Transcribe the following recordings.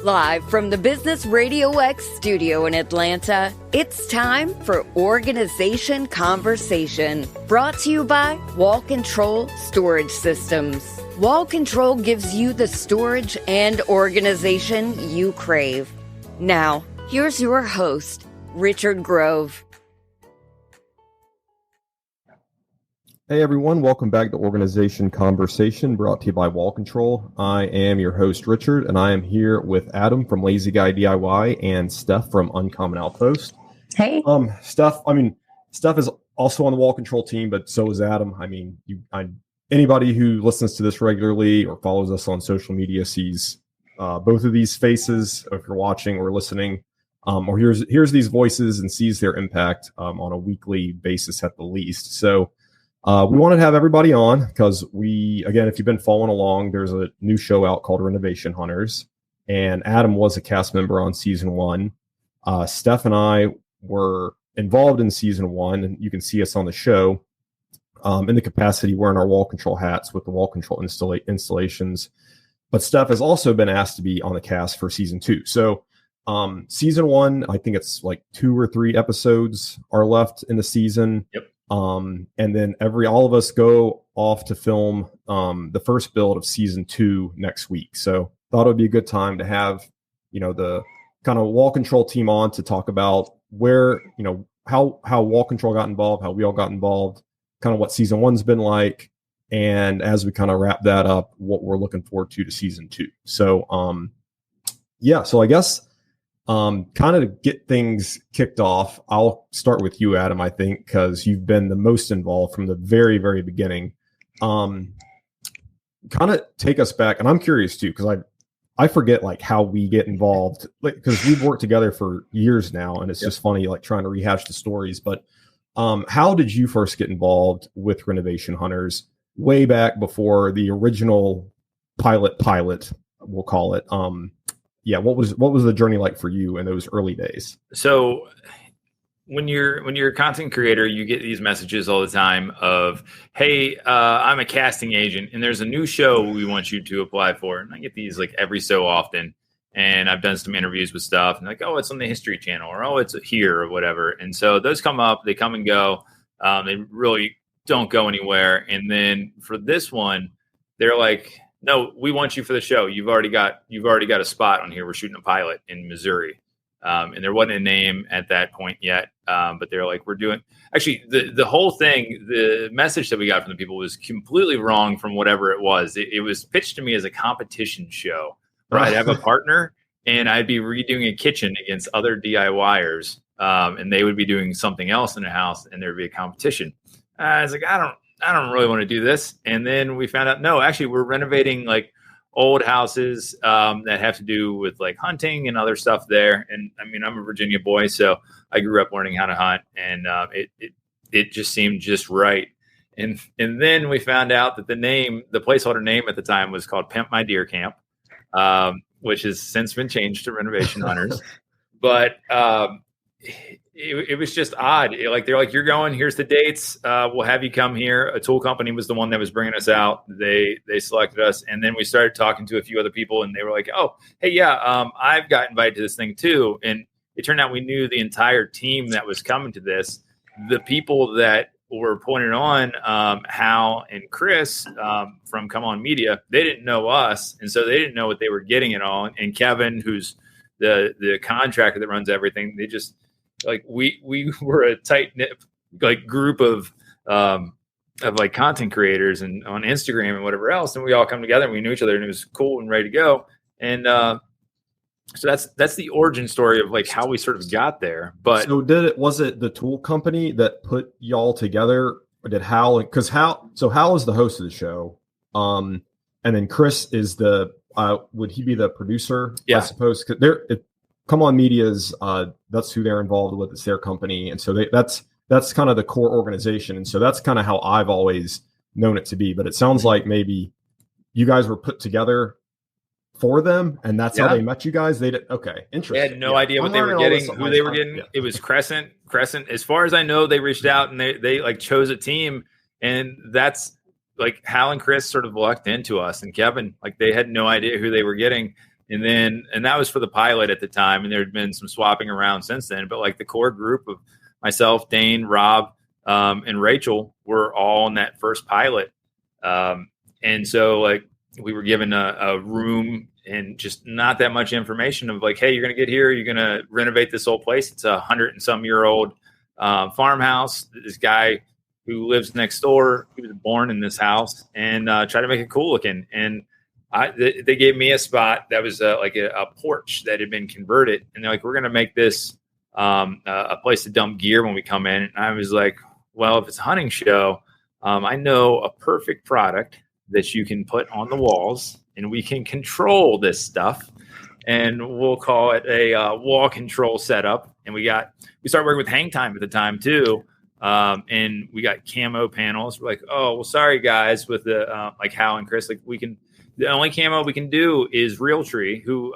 Live from the Business RadioX studio in Atlanta, it's time for Organization Conversation, brought to you by Wall Control Storage Systems. Wall Control gives you the storage and organization you crave. Now, here's your host, Richard Grove. Hey everyone, welcome back to Organization Conversation, brought to you by Wall Control. I am your host, Richard, and I am here with Adam from Lazy Guy DIY and Steph from Uncommon Outpost. Hey. Steph is also on the Wall Control team, but so is Adam. Anybody who listens to this regularly or follows us on social media sees both of these faces, if you're watching or listening, or hears these voices and sees their impact on a weekly basis at the least. So we wanted to have everybody on because if you've been following along, there's a new show out called Renovation Hunters, and Adam was a cast member on season 1. Steph and I were involved in season 1, and you can see us on the show in the capacity wearing our Wall Control hats with the Wall Control installations. But Steph has also been asked to be on the cast for season 2. So season 1, I think it's like 2 or 3 episodes are left in the season. Yep. And then all of us go off to film the first build of season 2 next week. So thought it would be a good time to have, the kind of Wall Control team on to talk about where, how Wall Control got involved, how we all got involved, kind of what season 1's been like. And as we kind of wrap that up, what we're looking forward to season 2. So, so I guess kind of to get things kicked off, I'll start with you, Adam, I think, because you've been the most involved from the very, very beginning. Kind of take us back, and I'm curious too, because I forget like how we get involved, like because we've worked together for years now, and it's just funny like trying to rehash the stories. But how did you first get involved with Renovation Hunters way back before the original pilot, we'll call it? What was the journey like for you in those early days? So when you're a content creator, you get these messages all the time of, hey, I'm a casting agent and there's a new show we want you to apply for. And I get these like every so often. And I've done some interviews with stuff and like, oh, it's on the History Channel, or oh, it's here or whatever. And so those come up, they come and go. They really don't go anywhere. And then for this one, they're like, no, we want you for the show. You've already got a spot on here. We're shooting a pilot in Missouri. And there wasn't a name at that point yet. But they're like, we're doing actually the whole thing. The message that we got from the people was completely wrong from whatever it was. It was pitched to me as a competition show where I'd have a partner and I'd be redoing a kitchen against other DIYers. And they would be doing something else in the house and there'd be a competition. I was like, I don't really want to do this. And then we found out, no, actually we're renovating like old houses that have to do with like hunting and other stuff there. And I mean, I'm a Virginia boy, so I grew up learning how to hunt, and it just seemed just right. And then we found out that the placeholder name at the time was called Pimp My Deer Camp, which has since been changed to Renovation Hunters. But it was just odd. They're like, you're going, here's the dates. We'll have you come here. A tool company was the one that was bringing us out. They selected us. And then we started talking to a few other people and they were like, oh, hey, yeah, I've got invited to this thing too. And it turned out we knew the entire team that was coming to this. The people that were pointed on, Hal and Chris from Come On Media, they didn't know us. And so they didn't know what they were getting at all. And Kevin, who's the contractor that runs everything, they just, like we were a tight knit like group of like content creators and on Instagram and whatever else, and we all come together and we knew each other and it was cool and ready to go. And so that's the origin story of like how we sort of got there. But so was it the tool company that put y'all together, or did Hal? Because Hal is the host of the show, and then Chris is would he be the producer? Yeah, I suppose. Come On Media's that's who they're involved with. It's their company, and so that's kind of the core organization, and so that's kind of how I've always known it to be. But it sounds like maybe you guys were put together for them, and that's how they met you guys. They did. Okay, interesting. They had no idea what they were getting, who they were getting. Yeah. It was Crescent. As far as I know, they reached out and they like chose a team, and that's like Hal and Chris sort of lucked into us, and Kevin, like they had no idea who they were getting. And that was for the pilot at the time. And there had been some swapping around since then. But like the core group of myself, Dane, Rob, and Rachel were all in that first pilot. And so like we were given a room and just not that much information of like, hey, you're going to get here. You're going to renovate this whole place. It's 100-and-some-year-old farmhouse. This guy who lives next door, he was born in this house, and try to make it cool looking. And they gave me a spot that was like a porch that had been converted. And they're like, we're going to make this a place to dump gear when we come in. And I was like, well, if it's a hunting show, I know a perfect product that you can put on the walls, and we can control this stuff. And we'll call it a wall control setup. And we started working with Hang Time at the time too. And we got camo panels. We're like, oh, well, sorry guys, with the like Hal and Chris, like the only camo we can do is Realtree, who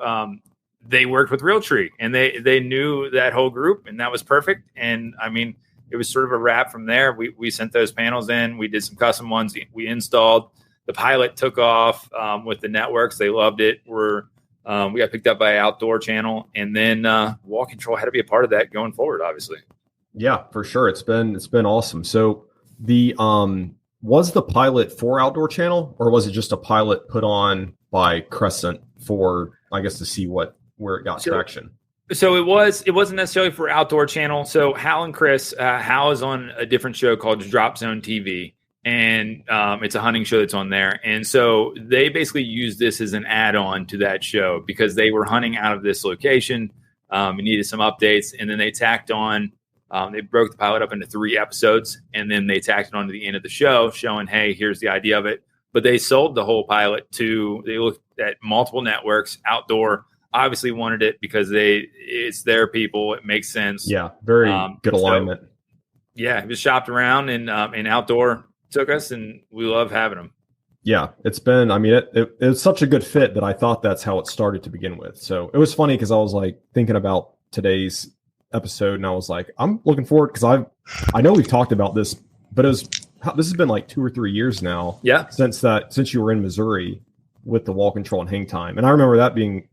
they worked with Realtree, and they knew that whole group, and that was perfect. And I mean, it was sort of a wrap from there. We sent those panels in. We did some custom ones. We installed. The pilot took off with the networks. They loved it. We got picked up by Outdoor Channel, and then Wall Control had to be a part of that going forward, obviously. Yeah, for sure. It's been awesome. So the was the pilot for Outdoor Channel, or was it just a pilot put on by Crescent for, I guess, to see where it got traction? So it wasn't necessarily for Outdoor Channel. So Hal and Chris, Hal is on a different show called Drop Zone TV, and it's a hunting show that's on there. And so they basically used this as an add-on to that show because they were hunting out of this location. And needed some updates, and then they tacked on. They broke the pilot up into 3 episodes, and then they tacked it on to the end of the show, showing, hey, here's the idea of it. But they sold the whole pilot they looked at multiple networks. Outdoor obviously wanted it because it's their people. It makes sense. Yeah, very good alignment. So, yeah, it was shopped around, and Outdoor took us, and we love having them. Yeah, it's been, I mean, it was such a good fit that I thought that's how it started to begin with. So it was funny because I was like thinking about today's episode, and I was like, I'm looking forward because I know we've talked about this, but this has been like 2 or 3 years now. Yeah, since you were in Missouri with the Wall Control and Hang Time, and I remember that being,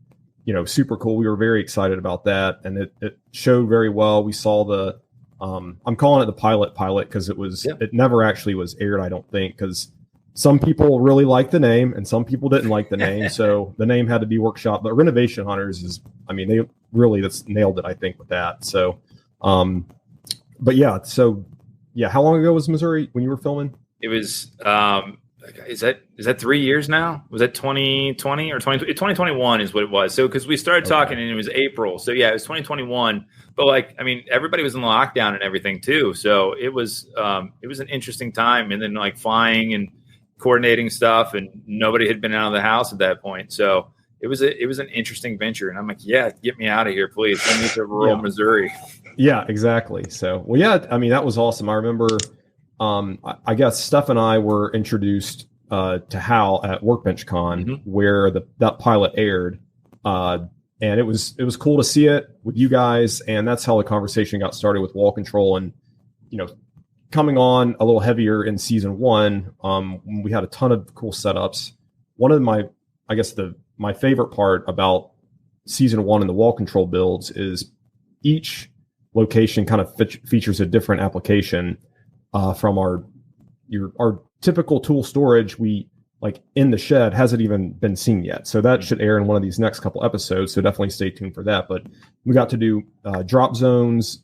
super cool. We were very excited about that, and it showed very well. We saw the I'm calling it the pilot because it never actually was aired, I don't think, because some people really liked the name and some people didn't like the name. So the name had to be workshopped. But Renovation Hunters they really that's nailed it, I think, with that. So, but yeah. So yeah, how long ago was Missouri when you were filming? It was, is that 3 years now? Was that 2020 or 2021 is what it was. So, cause we started talking and it was April. So yeah, it was 2021, but like, I mean, everybody was in lockdown and everything too. So it was an interesting time, and then like flying and coordinating stuff, and nobody had been out of the house at that point. So it was an interesting venture, and I'm like, yeah, get me out of here, please. Send me to rural Missouri. Yeah, exactly. So, well, yeah, I mean, that was awesome. I remember, I guess Steph and I were introduced to Hal at Workbench Con, where that pilot aired, and it was cool to see it with you guys, and that's how the conversation got started with Wall Control, and coming on a little heavier in season 1, we had a ton of cool setups. One of my favorite part about season 1 and the Wall Control builds is each location kind of features a different application from our typical tool storage. We like in the shed hasn't even been seen yet. So that should air in one of these next couple episodes. So definitely stay tuned for that. But we got to do drop zones,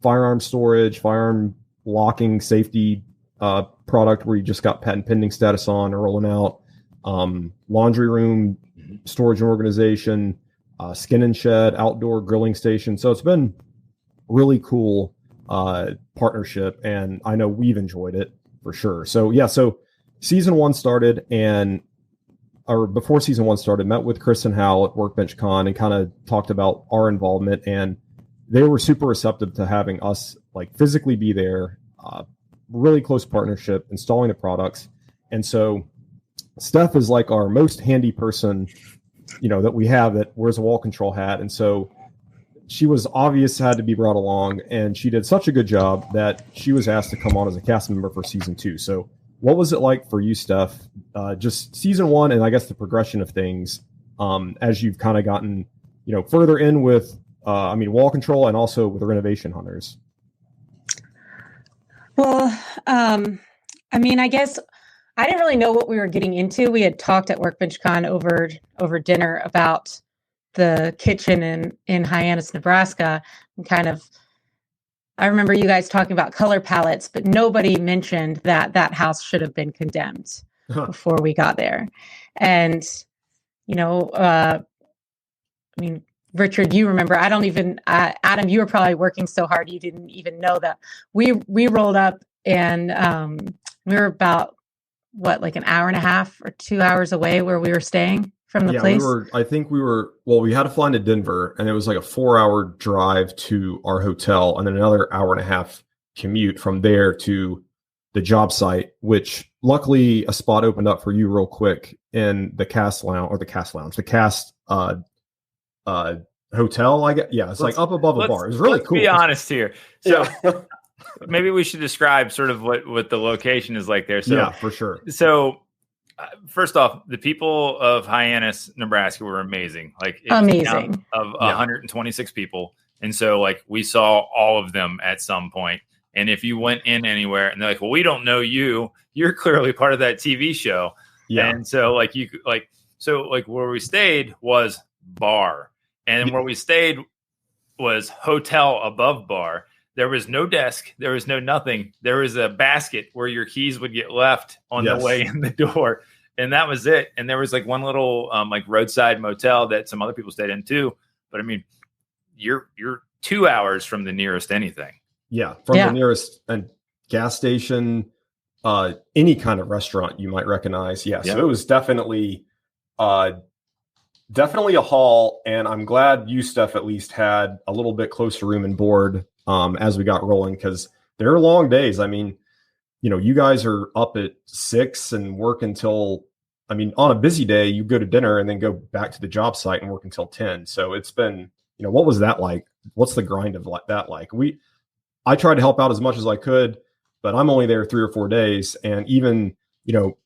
firearm storage, firearm locking safety product where you just got patent pending status on or rolling out, laundry room storage and organization, skin and shed, outdoor grilling station. So it's been really cool partnership, and I know we've enjoyed it for sure. So yeah, so season 1 started, before season 1 started, met with Chris and Hal at Workbench Con and kind of talked about our involvement, and they were super receptive to having us like physically be there, really close partnership, installing the products. And so Steph is like our most handy person, that we have that wears a Wall Control hat. And so she was had to be brought along, and she did such a good job that she was asked to come on as a cast member for season 2. So what was it like for you, Steph? Just season 1, and I guess the progression of things as you've kind of gotten, further in with, wall control and also with the Renovation Hunters? Well, I guess I didn't really know what we were getting into. We had talked at WorkbenchCon over dinner about the kitchen in Hyannis, Nebraska, and I remember you guys talking about color palettes, but nobody mentioned that house should have been condemned before we got there. And, Richard, you remember, Adam, you were probably working so hard, you didn't even know that we rolled up and we were about, like an hour and a half or 2 hours away where we were staying from the place? We had to fly into Denver, and it was like a 4-hour drive to our hotel and then another hour and a half commute from there to the job site, which luckily a spot opened up for you real quick in the cast hotel. I guess. Yeah. It's like up above a bar. It was really cool. Be honest here. So maybe we should describe sort of what the location is like there. So, yeah, for sure. So first off, the people of Hyannis, Nebraska were amazing. Like amazing. Of 126 people. And so like we saw all of them at some point. And if you went in anywhere and they're like, well, we don't know you, you're clearly part of that TV show. Yeah. And so where we stayed was bar. And where we stayed was hotel above bar. There was no desk. There was no nothing. There was a basket where your keys would get left on the way in the door. And that was it. And there was like one little roadside motel that some other people stayed in too. But you're 2 hours from the nearest anything. Yeah. The nearest gas station, any kind of restaurant you might recognize. Yeah. So it was definitely a haul. And I'm glad you, Steph, at least had a little bit closer room and board as we got rolling, because there are long days. You guys are up at 6 and work until, on a busy day, you go to dinner and then go back to the job site and work until 10. So it's been, what was that like? What's the grind of that like? I tried to help out as much as I could, but I'm only there 3 or 4 days. And even,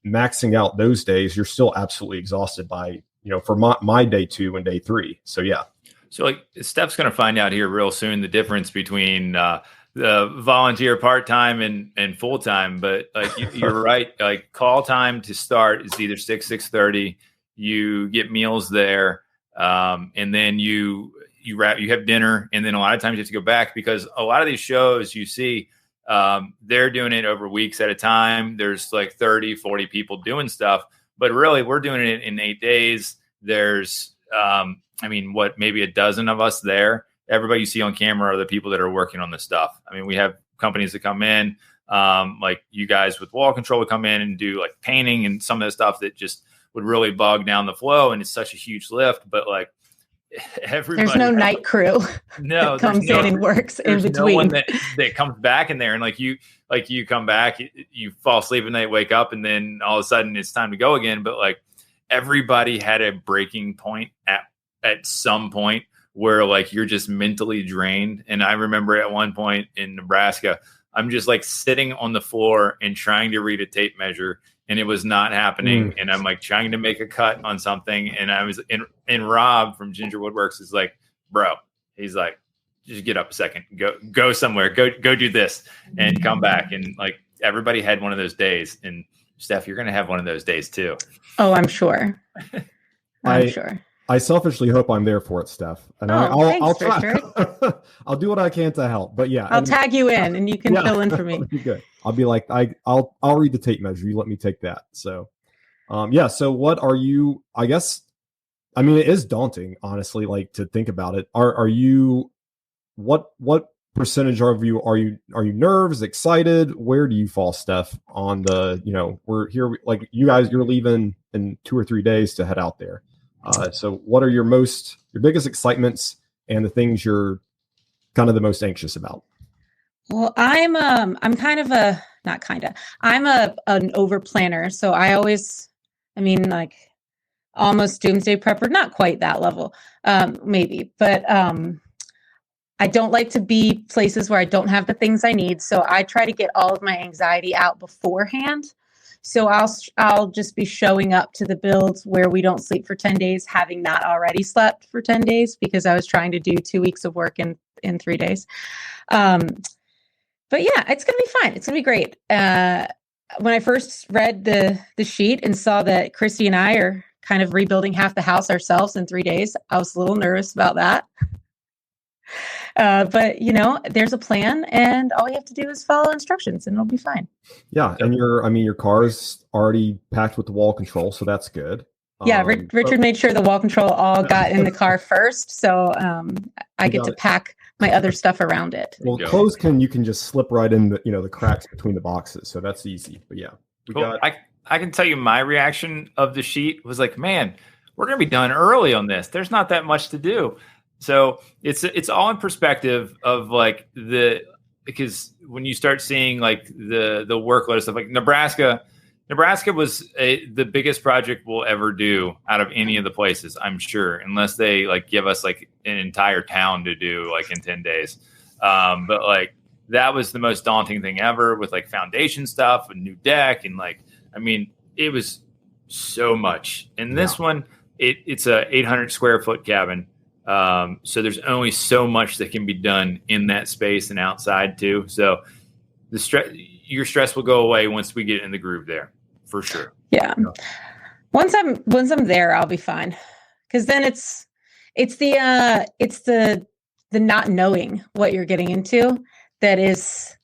maxing out those days, you're still absolutely exhausted by, for my day 2 and day 3. So, yeah. So like Steph's going to find out here real soon the difference between the volunteer part-time and full-time. But like you're right, like call time to start is either 6:30. You get meals there, and then you have dinner, and then a lot of times you have to go back because a lot of these shows you see they're doing it over weeks at a time. There's like 30, 40 people doing stuff, but really we're doing it in 8 days. There's maybe a dozen of us there. Everybody you see on camera are the people that are working on the stuff. We have companies that come in, like you guys with wall control would come in and do like painting and some of the stuff that just would really bog down the flow. And it's such a huge lift, but like everybody. There's no night crew. No, that comes in and works in between. No one that comes back in there and like you come back, you fall asleep and they wake up and then all of a sudden it's time to go again. But like everybody had a breaking point at some point where like you're just mentally drained. And I remember at one point in Nebraska, I'm just like sitting on the floor and trying to read a tape measure and it was not happening. And I'm like trying to make a cut on something. And I was in Rob from Ginger Woodworks is like, bro, he's like, just get up a second, go somewhere, go do this and come back. And like everybody had one of those days. And Steph, you're going to have one of those days too. Oh, I'm sure. I'm sure. I selfishly hope I'm there for it, Steph. And I'll try. I'll do what I can to help. But yeah, I'll tag you in, and you can fill in for me. Be good. I'll be like, I'll read the tape measure. You let me take that. So, So what are you? I guess, it is daunting, honestly. Like to think about it. Are you? What percentage of you are you nervous, excited? Where do you fall, Steph? On the we're here. Like you guys, you're leaving in 2 or 3 days to head out there. So what are your biggest excitements and the things you're kind of the most anxious about? Well, I'm an over planner. So I always, like almost doomsday prepper, not quite that level, maybe, but, I don't like to be places where I don't have the things I need. So I try to get all of my anxiety out beforehand. So I'll just be showing up to the builds where we don't sleep for 10 days, having not already slept for 10 days because I was trying to do 2 weeks of work in 3 days. But yeah, it's going to be fine. It's going to be great. When I first read the sheet and saw that Christy and I are kind of rebuilding half the house ourselves in 3 days, I was a little nervous about that. But there's a plan, and all you have to do is follow instructions, and it'll be fine. Yeah, and your car's already packed with the wall control, so that's good. Yeah, Richard made sure the wall control all got in the car first, so I get to pack my other stuff around it. Well, clothes you can just slip right in the cracks between the boxes, so that's easy. But yeah, I can tell you my reaction of the sheet was like, man, we're gonna be done early on this. There's not that much to do. So it's all in perspective of like because when you start seeing like the workload of stuff, like Nebraska was the biggest project we'll ever do out of any of the places, I'm sure, unless they like give us like an entire town to do like in 10 days. But like that was the most daunting thing ever with like foundation stuff and new deck. And like, I mean, it was so much. And this one, it's a 800 square foot cabin. So there's only so much that can be done in that space and outside too. So your stress will go away once we get in the groove there, for sure. Yeah. Once I'm there, I'll be fine. Cause then it's the not knowing what you're getting into that is,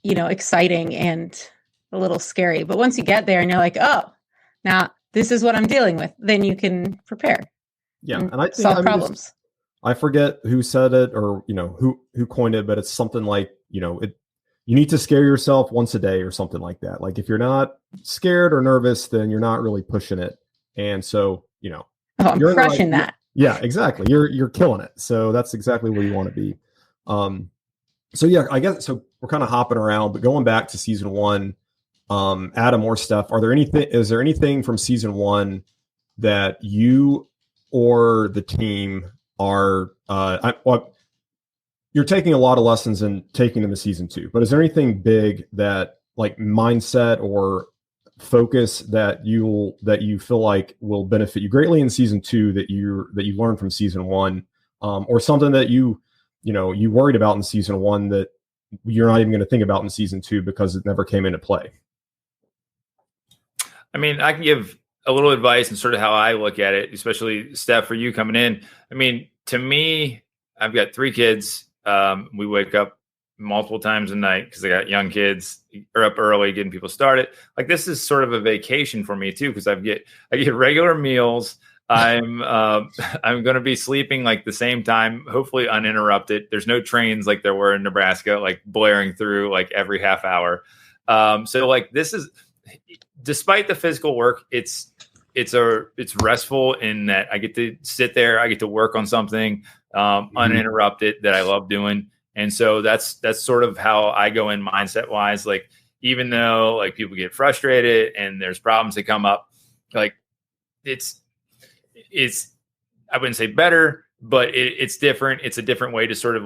exciting and a little scary. But once you get there and you're like, oh, now this is what I'm dealing with, then you can prepare. Yeah, and I think, solve problems. I forget who said it or who coined it, but it's something like you need to scare yourself once a day or something like that. Like if you're not scared or nervous, then you're not really pushing it. And so I'm crushing that. Yeah, exactly. You're killing it. So that's exactly where you want to be. So yeah, I guess so. We're kind of hopping around, but going back to season 1, Adam or Steph, is there anything from season 1 that you or the team are you're taking a lot of lessons and taking them to season 2, but is there anything big that like mindset or focus that you feel like will benefit you greatly in season 2 that you learned from season 1, or something that you worried about in season 1 that you're not even going to think about in season 2 because it never came into play? I mean, I can give a little advice and sort of how I look at it, especially Steph, for you coming in. I mean, to me, I've got 3 kids. We wake up multiple times a night because I got young kids. Are up early getting people started. Like this is sort of a vacation for me too, because I get regular meals. I'm going to be sleeping like the same time, hopefully uninterrupted. There's no trains like there were in Nebraska, like blaring through like every half hour. So like this is, despite the physical work, it's restful in that I get to sit there, I get to work on something uninterrupted that I love doing. And so that's sort of how I go in mindset wise. Like, even though like people get frustrated and there's problems that come up, like it's I wouldn't say better, but it's different. It's a different way to sort of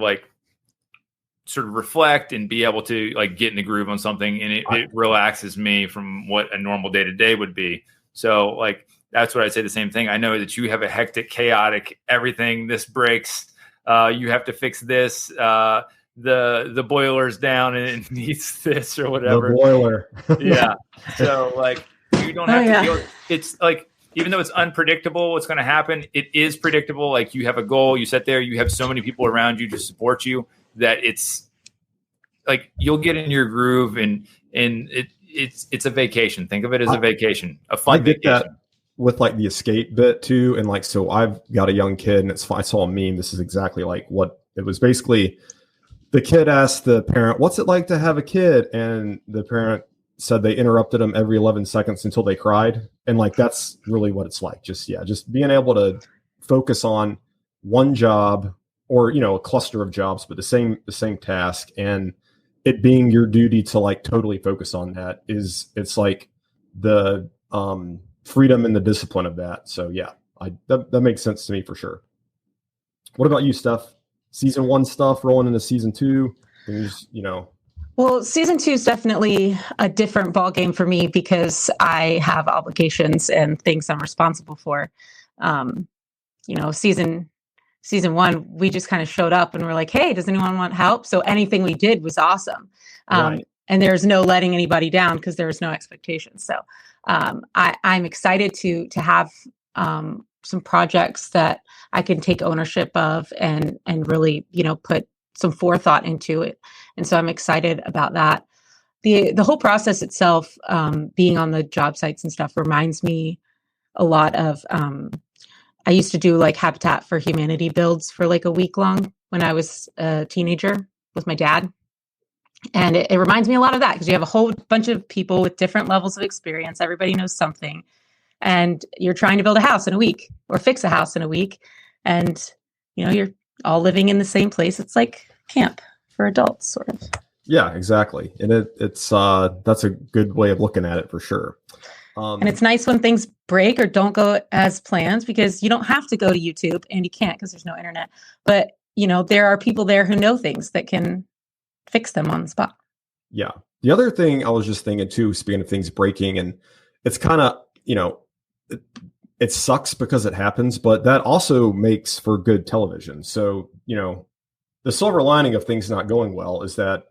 reflect and be able to like get in the groove on something. And it relaxes me from what a normal day to day would be. So like, that's what I'd say. The same thing. I know that you have a hectic, chaotic, everything. This breaks. You have to fix this. The boiler's down and it needs this or whatever. The boiler. Yeah. So like, you don't have to deal. It's like, even though it's unpredictable what's going to happen, it is predictable. Like you have a goal, you sit there, you have so many people around you to support you that it's like you'll get in your groove and it's a vacation. Think of it as a vacation, a fun vacation. That with like the escape bit too. And like, so I've got a young kid and I saw a meme. This is exactly like what it was. Basically the kid asked the parent, what's it like to have a kid? And the parent said they interrupted them every 11 seconds until they cried. And like, that's really what it's like. Just being able to focus on one job or, a cluster of jobs, but the same task, and it being your duty to like totally focus on that it's like the freedom and the discipline of that. So yeah, that makes sense to me for sure. What about you, Steph? Season 1 stuff rolling into season 2. There's, Well, season 2 is definitely a different ballgame for me because I have obligations and things I'm responsible for. Season 1, we just kind of showed up and we're like, hey, does anyone want help? So anything we did was awesome. Right. And there's no letting anybody down because there was no expectations. So I'm excited to have some projects that I can take ownership of and really, put some forethought into it. And so I'm excited about that. The whole process itself, being on the job sites and stuff, reminds me a lot of, I used to do like Habitat for Humanity builds for like a week long when I was a teenager with my dad. And it reminds me a lot of that because you have a whole bunch of people with different levels of experience. Everybody knows something. And you're trying to build a house in a week or fix a house in a week. And, you're all living in the same place. It's like camp for adults, sort of. Yeah, exactly. And it's that's a good way of looking at it for sure. And it's nice when things break or don't go as planned because you don't have to go to YouTube, and you can't because there's no internet. But, there are people there who know things that can fix them on the spot. Yeah. The other thing I was just thinking too, speaking of things breaking, and it's kind of, it sucks because it happens, but that also makes for good television. So, the silver lining of things not going well is that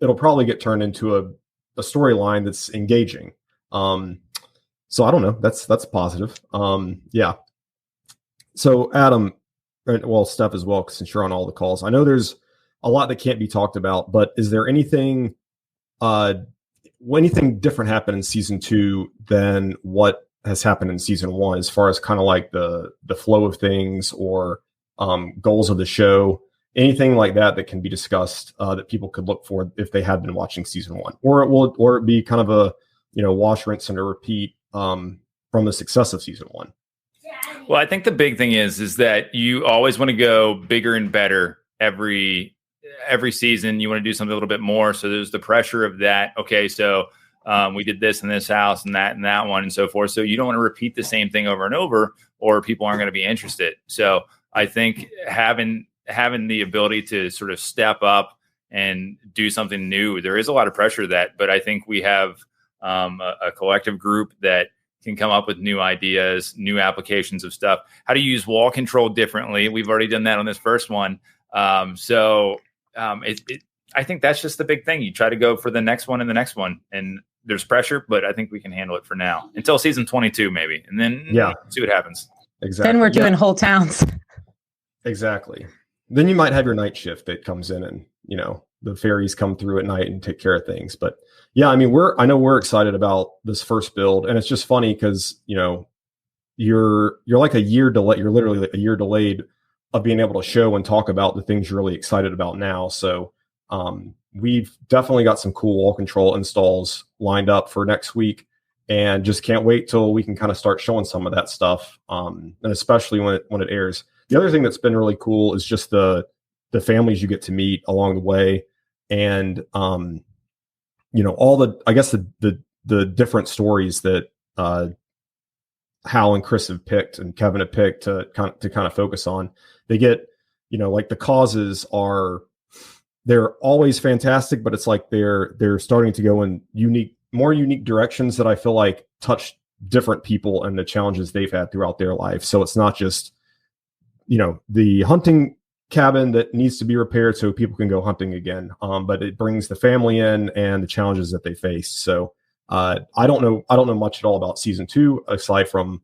it'll probably get turned into a storyline that's engaging. So I don't know. That's positive. Yeah. So Adam, well, Steph as well, since you're on all the calls, I know there's a lot that can't be talked about, but is there anything different happened in season 2 than what has happened in season 1, as far as kind of like the flow of things or goals of the show, anything like that can be discussed that people could look for if they had been watching season 1, or it be kind of a, wash, rinse, and a repeat from the success of season 1. Well, I think the big thing is that you always want to go bigger and better every season. You want to do something a little bit more. So there's the pressure of that. Okay, so we did this in this house and that one and so forth. So you don't want to repeat the same thing over and over, or people aren't going to be interested. So I think having the ability to sort of step up and do something new, there is a lot of pressure to that. But I think we have a collective group that can come up with new ideas, new applications of stuff, how to use wall control differently. We've already done that on this first one. I think that's just the big thing. You try to go for the next one and the next one, and there's pressure, but I think we can handle it for now until season 22, maybe. And then see what happens. Exactly. Then we're doing whole towns. Exactly. Then you might have your night shift that comes in and, the fairies come through at night and take care of things. But yeah, I mean, I know we're excited about this first build, and it's just funny because, you're like a year delayed. You're literally like a year delayed of being able to show and talk about the things you're really excited about now. So we've definitely got some cool wall control installs lined up for next week, and just can't wait till we can kind of start showing some of that stuff. And especially when it airs. The other thing that's been really cool is just the families you get to meet along the way, and all the different stories that Hal and Chris have picked and Kevin have picked to kind of focus on. They get, like the causes they're always fantastic, but it's like they're starting to go in more unique directions that I feel like touch different people and the challenges they've had throughout their life. So it's not just, the hunting cabin that needs to be repaired so people can go hunting again. But it brings the family in and the challenges that they face. So I don't know much at all about season 2 aside from,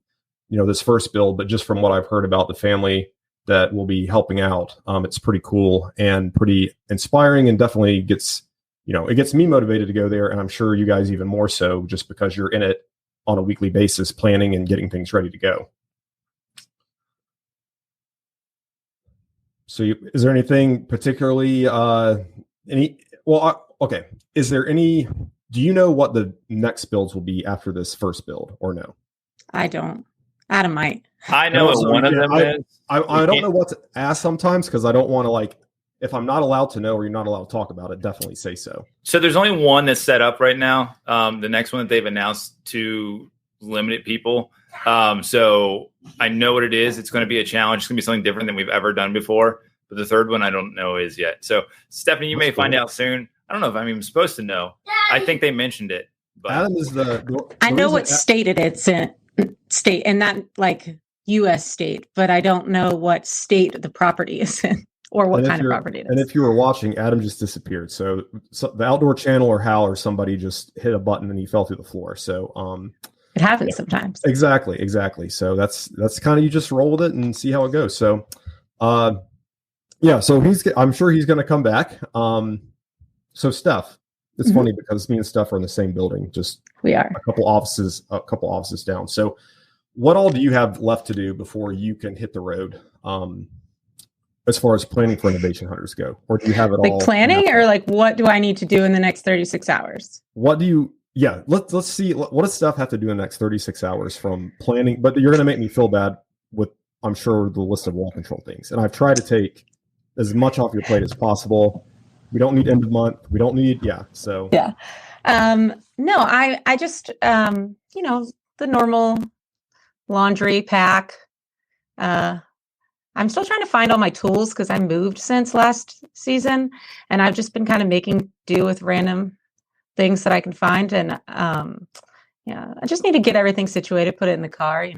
this first build, but just from what I've heard about the family that will be helping out, it's pretty cool and pretty inspiring, and definitely gets me motivated to go there. And I'm sure you guys even more so, just because you're in it on a weekly basis, planning and getting things ready to go. So is there anything particularly, okay. Is there any, do you know what the next builds will be after this first build, or no? I don't. Adam might. I know what one of them is. I don't know what to ask sometimes, because I don't want to, if I'm not allowed to know or you're not allowed to talk about it, definitely say so. So there's only one that's set up right now. The next one that they've announced to limited people. So I know what it is. It's going to be a challenge. It's going to be something different than we've ever done before. But the third one I don't know is yet. So Stephanie, you may find out soon. I don't know if I'm even supposed to know. I think they mentioned it. But Adam is I know what state it's in, and not like U.S. state, but I don't know what state the property is in or what kind of property it is. And if you were watching, Adam just disappeared. So the Outdoor Channel or Hal or somebody just hit a button and he fell through the floor. So it happens sometimes. Exactly. So that's kind of, you just roll with it and see how it goes. So so I'm sure he's going to come back. So Steph, it's funny because me and Steph are in the same building, just we are a couple offices down. So what all do you have left to do before you can hit the road? As far as planning for Renovation Hunters go, or do you have it all? Like planning, or like what do I need to do in the next 36 hours? What do you? Yeah, let's see. What does Steph have to do in the next 36 hours from planning? But you're going to make me feel bad with, I'm sure, the list of wall control things. And I've tried to take as much off your plate as possible. We don't need end of month. We don't need, So yeah. No, I just the normal laundry pack. I'm still trying to find all my tools because I moved since last season, and I've just been kind of making do with random things that I can find. And I just need to get everything situated, put it in the car,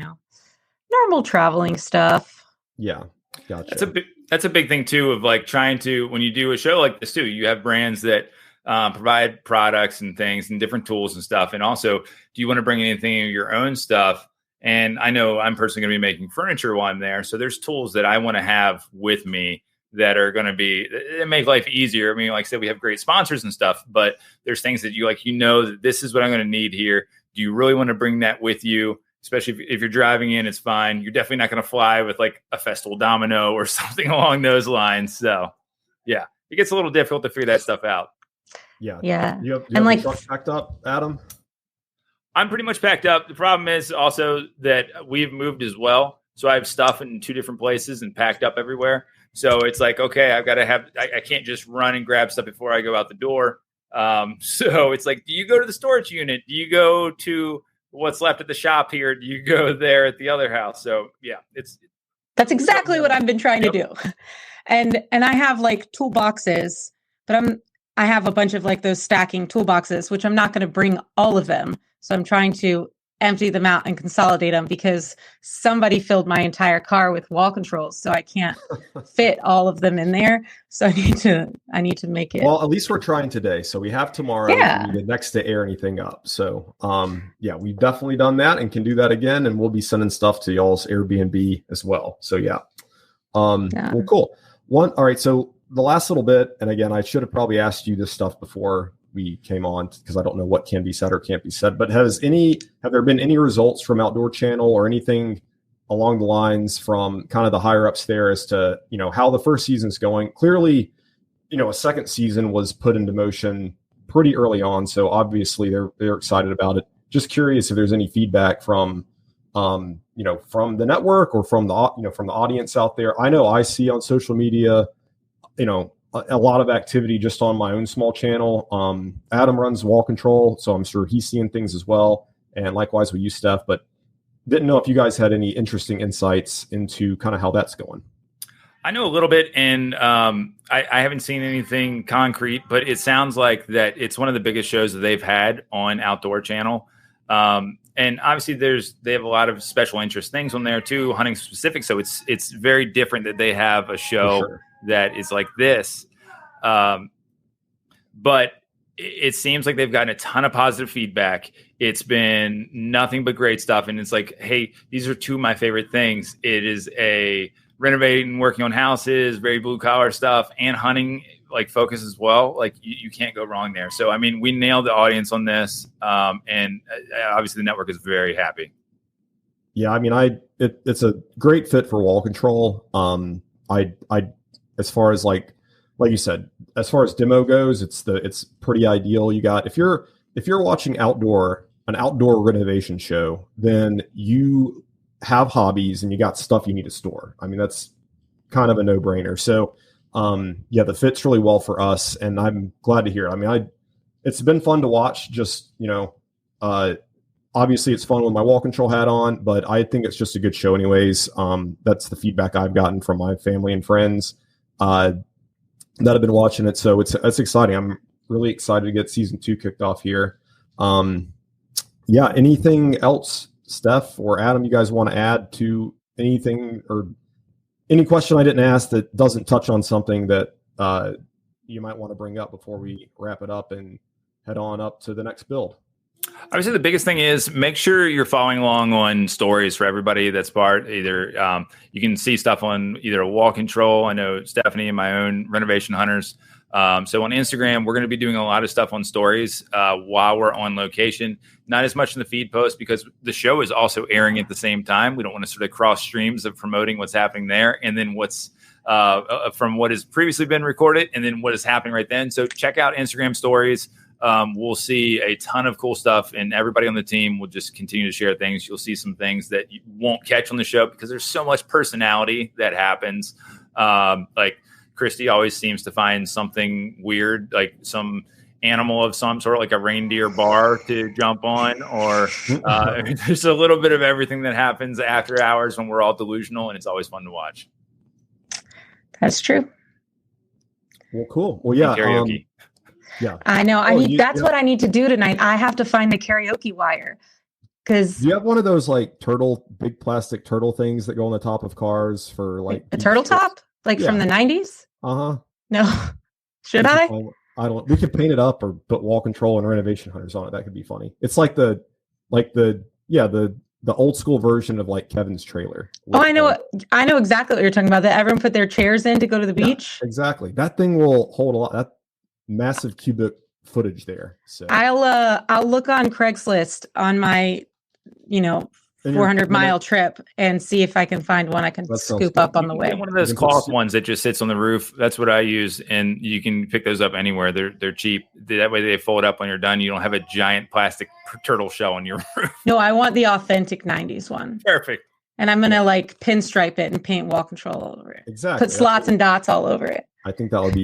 normal traveling stuff. Yeah. Gotcha. That's a big thing too, of like trying to, when you do a show like this too, you have brands that provide products and things and different tools and stuff. And also, do you want to bring anything of your own stuff? And I know I'm personally going to be making furniture while I'm there. So there's tools that I want to have with me that are going to make life easier. I mean, like I said, we have great sponsors and stuff, but there's things that that this is what I'm going to need here. Do you really want to bring that with you? Especially if you're driving in, it's fine. You're definitely not going to fly with like a Festool domino or something along those lines. So yeah, it gets a little difficult to figure that stuff out. Yeah. Yeah. You have and the truck packed up, Adam? I'm pretty much packed up. The problem is also that we've moved as well. So I have stuff in 2 different places and packed up everywhere. So it's like, okay, I've got to I can't just run and grab stuff before I go out the door. So it's like, do you go to the storage unit? Do you go to what's left at the shop here? Do you go there at the other house? So yeah, that's exactly what I've been trying to do. And I have like toolboxes, but I have a bunch of like those stacking toolboxes, which I'm not going to bring all of them. So I'm trying to empty them out and consolidate them because somebody filled my entire car with wall controls. So I can't fit all of them in there. So I need to make it. Well, at least we're trying today. So we have tomorrow if we need the next to air anything up. So we've definitely done that and can do that again. And we'll be sending stuff to y'all's Airbnb as well. So well, cool. All right. So the last little bit, and again, I should have probably asked you this stuff before we came on because I don't know what can be said or can't be said, but have there been any results from Outdoor Channel or anything along the lines from kind of the higher ups there as to, how the first season's going? Clearly, a second season was put into motion pretty early on. So obviously they're excited about it. Just curious if there's any feedback from from the network or from the, from the audience out there. I know I see on social media, a lot of activity just on my own small channel. Adam runs wall control, so I'm sure he's seeing things as well. And likewise with you, Steph, but didn't know if you guys had any interesting insights into kind of how that's going. I know a little bit, and I haven't seen anything concrete, but it sounds like that it's one of the biggest shows that they've had on Outdoor Channel. And obviously they have a lot of special interest things on there too, hunting specific. So it's very different that they have a show that is like this. But it seems like they've gotten a ton of positive feedback. It's been nothing but great stuff. And it's like, hey, these are 2 of my favorite things. It is a renovating, working on houses, very blue collar stuff, and hunting like focus as well. Like you can't go wrong there. So, I mean, we nailed the audience on this. And obviously the network is very happy. Yeah. I mean, it's a great fit for wall control. As far as like you said, as far as demo goes, it's pretty ideal. You got, if you're watching an outdoor renovation show, then you have hobbies and you got stuff you need to store. I mean, that's kind of a no brainer. So, the fit's really well for us, and I'm glad to hear it. I mean, it's been fun to watch. Just, obviously it's fun with my wall control hat on, but I think it's just a good show anyways. That's the feedback I've gotten from my family and friends that have been watching it. So it's exciting. I'm really excited to get season 2 kicked off here. Yeah, anything else, Steph or Adam, you guys want to add to anything or any question I didn't ask that doesn't touch on something that you might want to bring up before we wrap it up and head on up to the next build? I would say the biggest thing is make sure you're following along on stories for everybody that's part. Either you can see stuff on either a Wall Control. I know Stephanie and my own Renovation Hunters. So on Instagram, we're going to be doing a lot of stuff on stories while we're on location. Not as much in the feed post because the show is also airing at the same time. We don't want to sort of cross streams of promoting what's happening there and then what's from what has previously been recorded and then what is happening right then. So check out Instagram stories. We'll see a ton of cool stuff, and everybody on the team will just continue to share things. You'll see some things that you won't catch on the show because there's so much personality that happens. Like Christy always seems to find something weird, like some animal of some sort, like a reindeer bar to jump on, or there's a little bit of everything that happens after hours when we're all delusional, and it's always fun to watch. That's true. Well, cool. Well, yeah. Karaoke. Yeah, I know. That's what I need to do tonight. I have to find the karaoke wire. Because do you have one of those like big plastic turtle things that go on the top of cars for like a turtle top, like from the 90s? No, should I? I don't. We could paint it up or put Wall Control and Renovation Hunters on it. That could be funny. It's like the old school version of like Kevin's trailer. I know exactly what you're talking about. That everyone put their chairs in to go to the beach. Exactly. That thing will hold a lot. That massive cubic footage there. So I'll look on Craigslist on my 400-mile trip and see if I can find one I can scoop up on the way. One of those cloth ones that just sits on the roof. That's what I use, and you can pick those up anywhere. They're cheap. That way they fold up when you're done. You don't have a giant plastic turtle shell on your roof. No, I want the authentic 90s one. Perfect. And I'm gonna like pinstripe it and paint Wall Control all over it. Exactly. Put slots and dots all over it. I think that would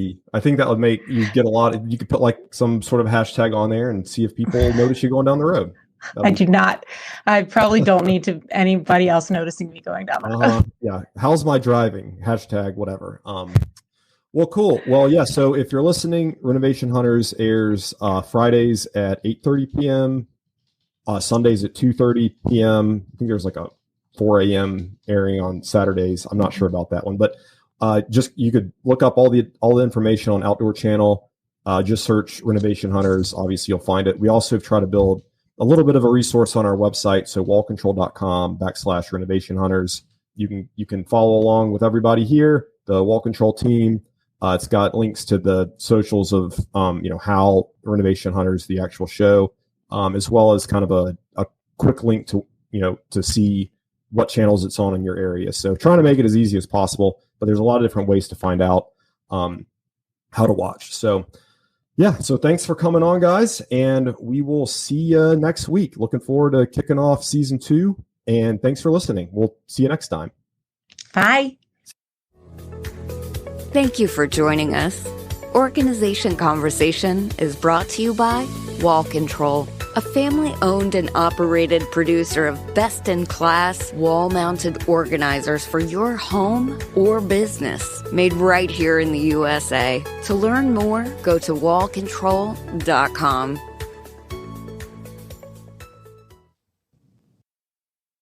make you get a lot. You could put like some sort of hashtag on there and see if people notice you going down the road. I do not. I probably don't need anybody else noticing me going down the road. Yeah. How's my driving? Hashtag whatever. Well, cool. Well, yeah. So if you're listening, Renovation Hunters airs Fridays at 8:30 p.m., Sundays at 2:30 p.m. I think there's like a 4 a.m. airing on Saturdays. I'm not sure about that one, but just you could look up all the information on Outdoor Channel. Just search Renovation Hunters. Obviously, you'll find it. We also have tried to build a little bit of a resource on our website, so wallcontrol.com/Renovation Hunters. You can follow along with everybody here, the Wall Control team. It's got links to the socials of how Renovation Hunters, the actual show, as well as kind of a quick link to to see what channels it's on in your area. So trying to make it as easy as possible, but there's a lot of different ways to find out how to watch. So yeah, so thanks for coming on, guys, and we will see you next week. Looking forward to kicking off season 2, and thanks for listening. We'll see you next time. Bye. Thank you for joining us. Organization Conversation is brought to you by Wall Control, a family-owned and operated producer of best-in-class wall-mounted organizers for your home or business, made right here in the USA. To learn more, go to wallcontrol.com.